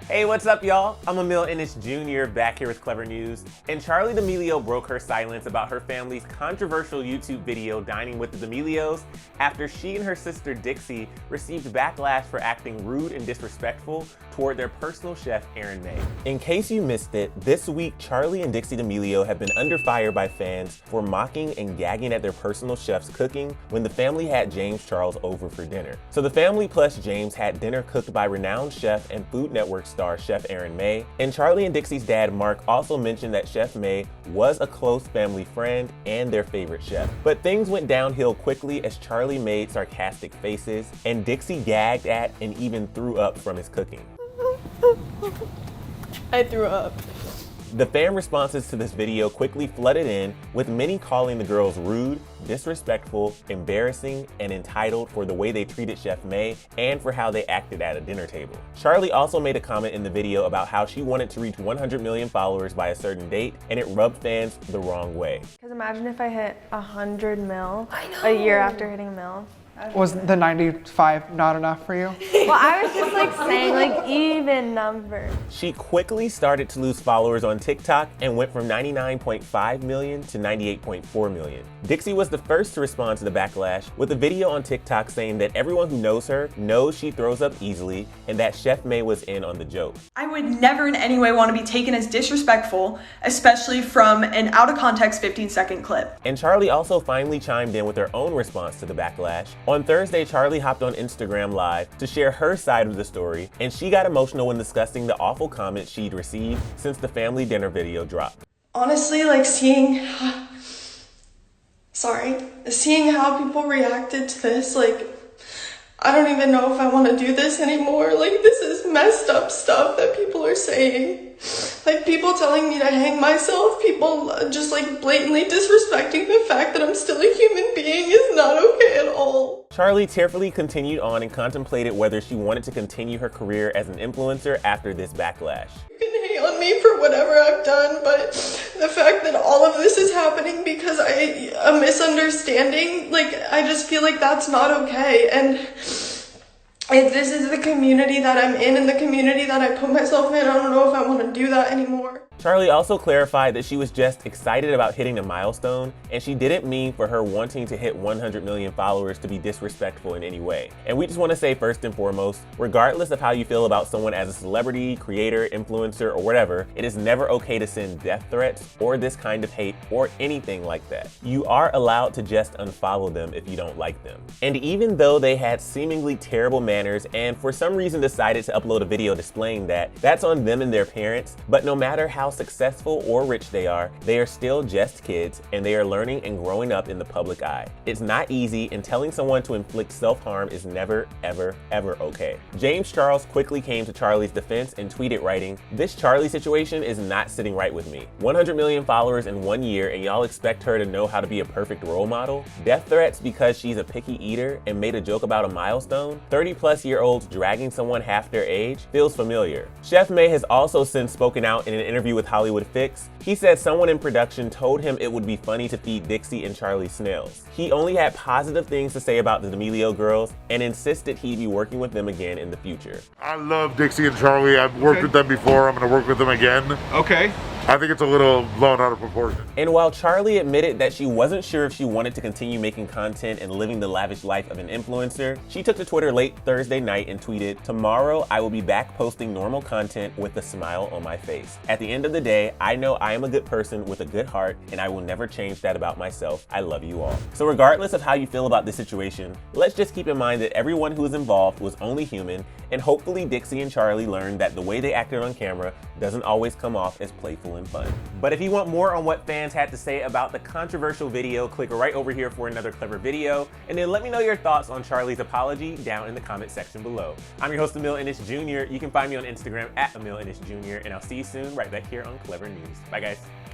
Hey, what's up, y'all? I'm Emile Ennis Jr. back here with Clevver News. And Charli D'Amelio broke her silence about her family's controversial YouTube video Dining with the D'Amelios after she and her sister Dixie received backlash for acting rude and disrespectful toward their personal chef, Emile. In case you missed it, this week Charli and Dixie D'Amelio have been under fire by fans for mocking and gagging at their personal chef's cooking when the family had James Charles over for dinner. So the family plus James had dinner cooked by renowned chef and Food Network star Chef May, and Charli and Dixie's dad Mark also mentioned that Chef May was a close family friend and their favorite chef. But things went downhill quickly as Charli made sarcastic faces and Dixie gagged at and even threw up from his cooking. I threw up. The fan responses to this video quickly flooded in, with many calling the girls rude, disrespectful, embarrassing, and entitled for the way they treated Chef May and for how they acted at a dinner table. Charli also made a comment in the video about how she wanted to reach 100 million followers by a certain date, and it rubbed fans the wrong way. Because imagine if I hit 100 mil a year after hitting a mil. Was the 95 not enough for you? Well, I was just like saying like even numbers. She quickly started to lose followers on TikTok and went from 99.5 million to 98.4 million. Dixie was the first to respond to the backlash with a video on TikTok saying that everyone who knows her knows she throws up easily and that Chef May was in on the joke. I would never in any way want to be taken as disrespectful, especially from an out of context 15-second clip. And Charli also finally chimed in with her own response to the backlash. On Thursday, Charli hopped on Instagram Live to share her side of the story, and she got emotional when discussing the awful comments she'd received since the family dinner video dropped. Honestly, like seeing how people reacted to this, like, I don't even know if I want to do this anymore. Like, this is messed up stuff that people are saying. Like, people telling me to hang myself, people just like blatantly disrespecting the fact that I'm still a human being is not okay at all. Charli tearfully continued on and contemplated whether she wanted to continue her career as an influencer after this backlash. You can hate on me for whatever I've done, but the fact that all of this is happening because a misunderstanding, like, I just feel like that's not okay. And if this is the community that I'm in and the community that I put myself in, I don't know if I want to do that anymore. Charli also clarified that she was just excited about hitting a milestone, and she didn't mean for her wanting to hit 100 million followers to be disrespectful in any way. And we just want to say first and foremost, regardless of how you feel about someone as a celebrity, creator, influencer, or whatever, it is never okay to send death threats or this kind of hate or anything like that. You are allowed to just unfollow them if you don't like them. And even though they had seemingly terrible manners and for some reason decided to upload a video displaying that, that's on them and their parents. But no matter how successful or rich they are still just kids, and they are learning and growing up in the public eye. It's not easy, and telling someone to inflict self-harm is never, ever, ever okay. James Charles quickly came to Charli's defense and tweeted writing, "This Charli situation is not sitting right with me. 100 million followers in 1 year and y'all expect her to know how to be a perfect role model? Death threats because she's a picky eater and made a joke about a milestone? 30-plus-year-olds dragging someone half their age? Feels familiar." Chef May has also since spoken out in an interview with Hollywood Fix. He said someone in production told him it would be funny to feed Dixie and Charli snails. He only had positive things to say about the D'Amelio girls and insisted he'd be working with them again in the future. I love Dixie and Charli. I've worked with them before. I'm going to work with them again. Okay. I think it's a little blown out of proportion. And while Charli admitted that she wasn't sure if she wanted to continue making content and living the lavish life of an influencer, she took to Twitter late Thursday night and tweeted, "Tomorrow I will be back posting normal content with a smile on my face. At the end of the day, I know I am a good person with a good heart, and I will never change that about myself. I love you all." So regardless of how you feel about this situation, let's just keep in mind that everyone who is involved was only human, and hopefully Dixie and Charli learned that the way they acted on camera doesn't always come off as playful and fun. But if you want more on what fans had to say about the controversial video, click right over here for another Clevver video, and then let me know your thoughts on Charli's apology down in the comment section below. I'm your host, Emile Ennis Jr. You can find me on Instagram at Emile Ennis Jr., and I'll see you soon right back here on Clevver News. Bye, guys.